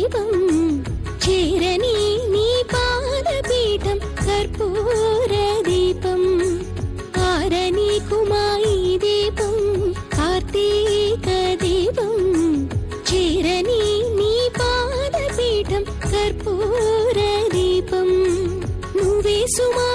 దీపం చేరని నీ పాదపీఠం కర్పూర దీపం ఆరని కుమాయి దీపం కార్తీక దీపం చేరని నీ పాదపీఠం కర్పూర దీపం నువ్వే సుమా